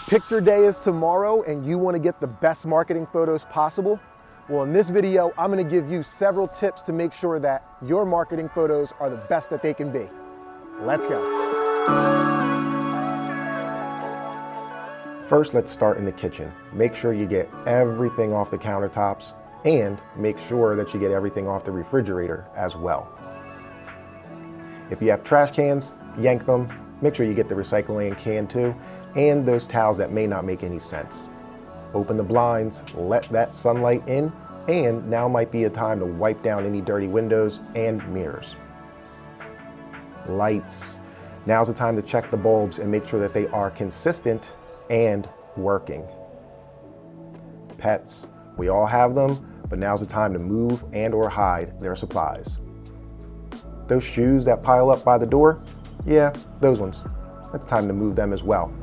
Picture day is tomorrow and you want to get the best marketing photos possible? Well, in this video, I'm going to give you several tips to make sure that your marketing photos are the best that they can be. Let's go. First, let's start in the kitchen. Make sure you get everything off the countertops and make sure that you get everything off the refrigerator as well. If you have trash cans, yank them. Make sure you get the recycling can too, and those towels that may not make any sense. Open the blinds, let that sunlight in, and now might be a time to wipe down any dirty windows and mirrors. Lights. Now's the time to check the bulbs and make sure that they are consistent and working. Pets. We all have them, but now's the time to move and or hide their supplies. Those shoes that pile up by the door, yeah, those ones. It's time to move them as well.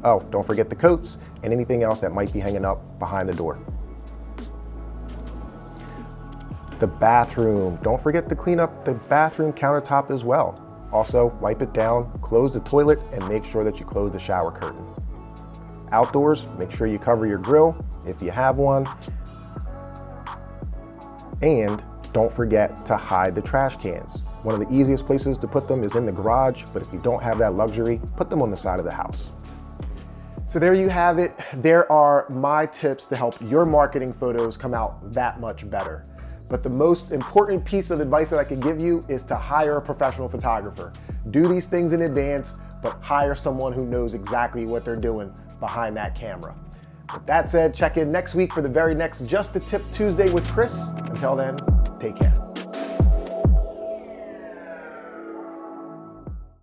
Oh, don't forget the coats and anything else that might be hanging up behind the door. The bathroom. Don't forget to clean up the bathroom countertop as well. Also, wipe it down, close the toilet, and make sure that you close the shower curtain. Outdoors, make sure you cover your grill if you have one. And don't forget to hide the trash cans. One of the easiest places to put them is in the garage, but if you don't have that luxury, put them on the side of the house. So there you have it. There are my tips to help your marketing photos come out that much better. But the most important piece of advice that I can give you is to hire a professional photographer. Do these things in advance, but hire someone who knows exactly what they're doing behind that camera. With that said, check in next week for the very next Just the Tip Tuesday with Chris. Until then, take care.